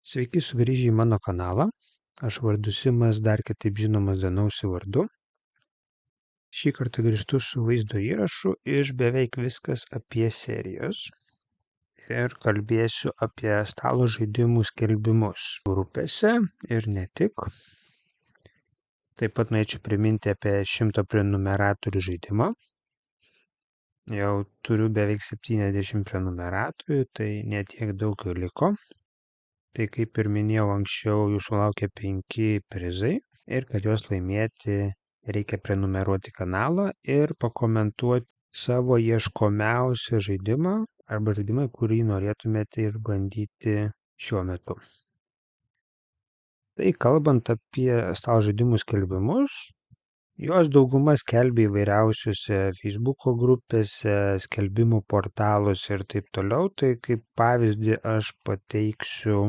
Sveiki sugrįžę į mano kanalą. Aš vardu Simas, dar kitaip žinomas Danausi vardu. Šį kartą grįžtu su vaizdo įrašu iš beveik viskas apie serijos. Ir kalbėsiu apie stalo žaidimų skelbimus grupėse ir ne tik. Taip pat norėčiau priminti apie 100 prenumeratorių žaidimą. Jau turiu beveik 70 prenumeratorių, tai netiek daug jau liko. Tai kaip ir minėjau anksčiau, jūsų laukia 5 prizai ir kad juos laimėti reikia prenumeruoti kanalą ir pakomentuoti savo ieškomiausią žaidimą arba žaidimą, kurį norėtumėte išbandyti šiuo metu. Tai kalbant apie stalo žaidimų skelbimus, juos dauguma skelbia įvairiausiuose Facebook'o grupėse, skelbimų portaluose ir taip toliau. Tai kaip pavyzdį aš pateiksiu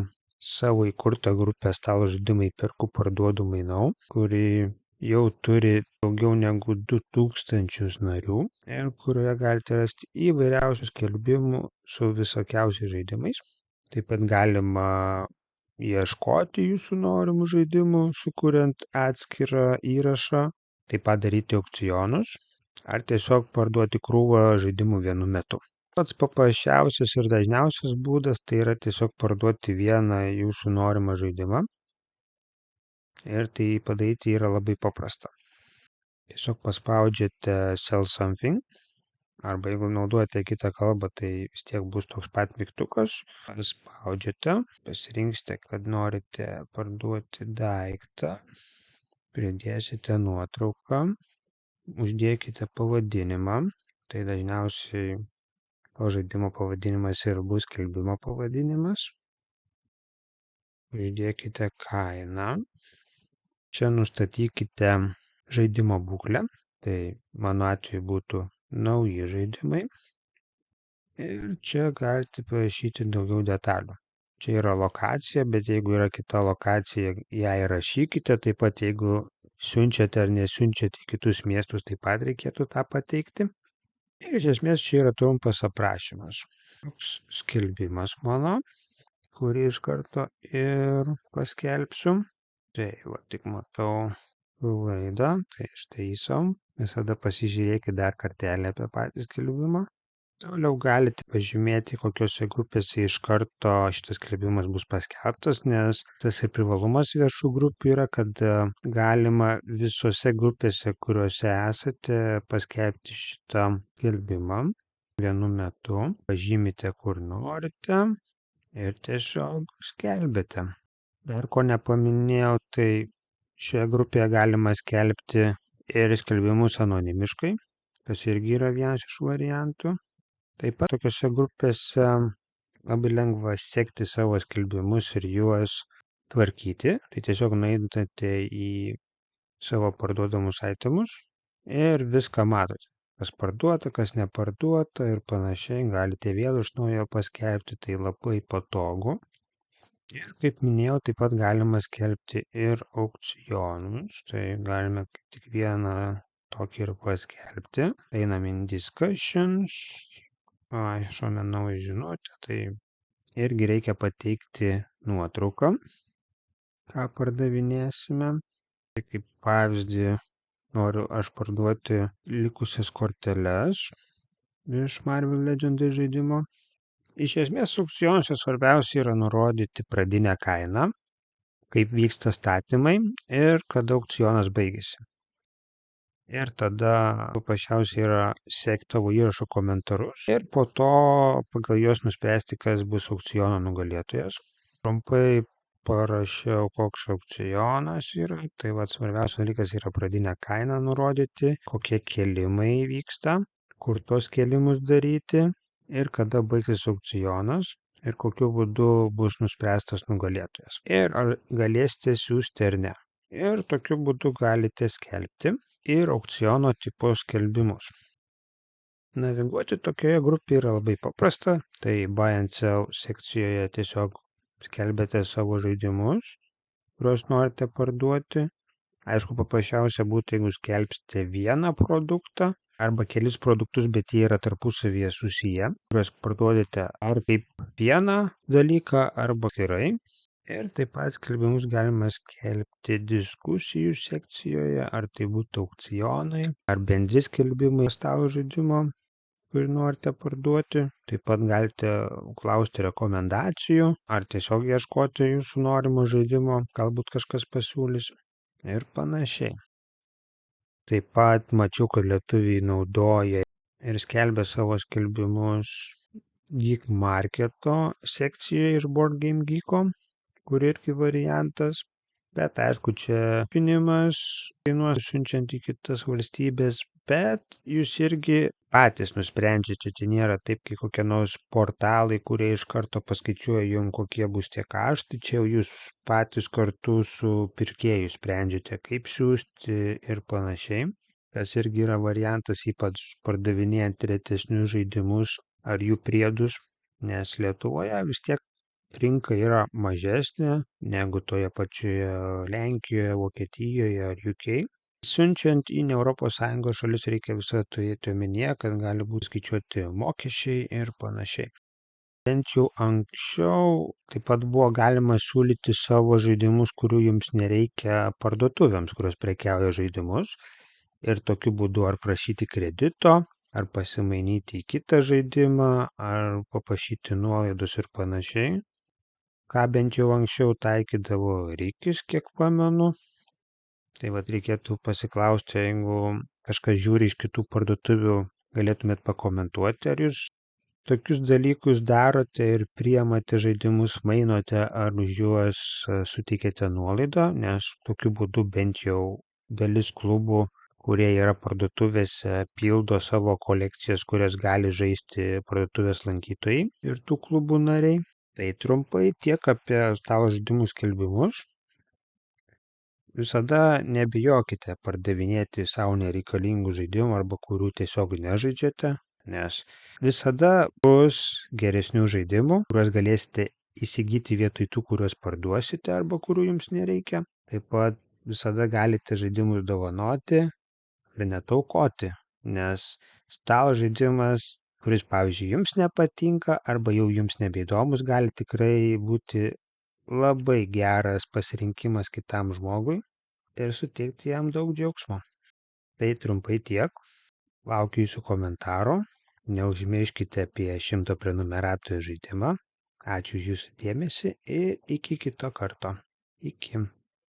savo įkurtą grupę stalo žaidimai perku parduodu mainau, kuri jau turi daugiau negu 2000 narių ir kurioje galite rasti įvairiausių skelbimų su visokiausiais žaidimais. Taip pat galima ieškoti jūsų norimų žaidimų, sukuriant atskirą įrašą, taip pat daryti aukcionus ar tiesiog parduoti krūvą žaidimų vienu metu. Pats paprasčiausias ir dažniausias būdas tai yra tiesiog parduoti vieną jūsų norimą žaidimą. Ir tai padaryti yra labai paprasta. Tiesiog paspaudžiate sell something, arba jeigu naudojate kitą kalbą, tai vis tiek bus toks pat mygtukas. Spaudžiate, pasirinksite, kad norite parduoti daiktą, pridėsite nuotrauką, uždėkite pavadinimą, tai dažniausiai to žaidimo pavadinimas ir bus skelbimo pavadinimas. Uždėkite kainą. Čia nustatykite žaidimo būklę, tai mano atveju būtų nauji žaidimai. Ir čia galite parašyti daugiau detalių. Čia yra lokacija, bet jeigu yra kita lokacija, ją įrašykite. Taip pat jeigu siunčiate ar nesiunčiate į kitus miestus, taip pat reikėtų tą pateikti. Ir iš esmės čia yra trumpas aprašymas. Toks skelbimas mano, kurį iš karto ir paskelbsiu. Tai va, tik matau laidą, tai ištaisom. Visada pasižiūrėkite dar kartelį apie patį skelbimą. Toliau galite pažymėti, kokiose grupėse iš karto šitas skelbimas bus paskelbtas, nes tas ir privalumas viešų grupių yra, kad galima visose grupėse, kuriuose esate, paskelbti šitą skelbimą vienu metu. Pažymite, kur norite ir tiesiog skelbėte. Dar ko nepaminėjau, tai šioje grupėje galima skelbti ir skelbimus anonimiškai, kas irgi yra vienas iš variantų. Taip pat tokiose grupėse labai lengva sekti savo skelbimus ir juos tvarkyti. Tai tiesiog nueinate į savo parduodamus itemus ir viską matote. Kas parduota, kas neparduota ir panašiai. Galite vėl iš naujo paskelbti, tai labai patogu. Ir kaip minėjau, taip pat galima skelbti ir aukcionus, tai galime tik vieną tokį ir paskelbti. Einam in discussions, išome naują žinutę, tai irgi reikia pateikti nuotrauką, ką pardavinėsime. Tai kaip pavyzdį noriu aš parduoti likusias korteles iš Marvel Legendai žaidimo. Iš esmės, aukcionuose svarbiausia yra nurodyti pradinę kainą, kaip vyksta statymai ir kada aukcionas baigėsi. Ir tada paprasčiausiai yra sekti tavo įrašo komentarus ir po to pagal juos nuspręsti, kas bus aukciono nugalėtojas. Trumpai parašiau, koks aukcionas yra. Tai svarbiausias dalykas yra pradinę kainą nurodyti, kokie kėlimai vyksta, kur tos kėlimus daryti. Ir kada baigsis aukcionas ir kokiu būdu bus nuspręstas nugalėtojas. Ir ar galėsite siųsti ar ne. Ir tokiu būdu galite skelbti ir aukciono tipo skelbimus. Naviguoti tokioje grupėje yra labai paprasta. Tai Buy and Sell sekcijoje tiesiog skelbėte savo žaidimus, kuriuos norite parduoti. Aišku, paprasčiausia būtų, jeigu skelbsite vieną produktą arba kelis produktus, bet jie yra tarpusavyje susiję, kuriuos parduodate ar kaip vieną dalyką arba atskirai. Ir taip pat skelbimus galima skelbti diskusijų sekcijoje, ar tai būtų aukcionai, ar bendri skelbimai stalo žaidimo, kurį norite parduoti. Taip pat galite klausti rekomendacijų, ar tiesiog ieškoti jūsų norimo žaidimo, galbūt kažkas pasiūlys ir panašiai. Taip pat mačiau, kad lietuviai naudoja ir skelbia savo skelbimus Geek Marketo sekcijoje iš Board Game Geeko, kur irgi variantas. Bet aišku, čia pinimas kainuos siunčiant į kitas valstybės, bet jūs irgi patys nusprendžiate, čia nėra taip, kaip kokie nors portalai, kurie iš karto paskaičiuoja jums, kokie bus tie kaštai, čia jau jūs patys kartu su pirkėju sprendžiate, kaip siūsti ir panašiai. Tas irgi yra variantas, ypač pardavinėjant retesnius žaidimus ar jų priedus, nes Lietuvoje vis tiek rinka yra mažesnė negu toje pačioje Lenkijoje, Vokietijoje ar UK. Siunčiant į ne ES šalis reikia visada turėti omenyje, kad gali būti skaičiuoti mokesčiai ir panašiai. Bent jau anksčiau taip pat buvo galima siūlyti savo žaidimus, kurių jums nereikia parduotuvėms, kurios prekiauja žaidimus. Ir tokiu būdu ar prašyti kredito, ar pasimainyti į kitą žaidimą, ar paprašyti nuolaidos ir panašiai. Ką bent jau anksčiau taikydavo Rikis, kiek pamenu. Tai vat reikėtų pasiklausti, jeigu kažkas žiūri iš kitų parduotuvių, galėtumėt pakomentuoti, ar jūs tokius dalykus darote ir priemate žaidimus, mainote, ar už juos suteikėte nuolaidą, nes tokiu būdu bent jau dalis klubų, kurie yra parduotuvėse, pildo savo kolekcijas, kurias gali žaisti parduotuvės lankytojai ir tų klubų nariai. Tai trumpai tiek apie stalo žaidimų skelbimus. Visada nebijokite pardavinėti savo nereikalingų žaidimų arba kurių tiesiog nežaidžiate, nes visada bus geresnių žaidimų, kuriuos galėsite įsigyti vietoj tų, kuriuos parduosite arba kurių jums nereikia. Taip pat visada galite žaidimus dovanoti ir netaukoti, nes stalo žaidimas, kuris, pavyzdžiui, jums nepatinka arba jau jums nebeįdomus, gali tikrai būti labai geras pasirinkimas kitam žmogui ir suteikti jam daug džiaugsmo. Tai trumpai tiek. Laukiu jūsų komentaro. Neužmirškite apie 100 prenumeratorių žaidimą. Ačiū už jūsų dėmesį ir iki kito karto. Iki.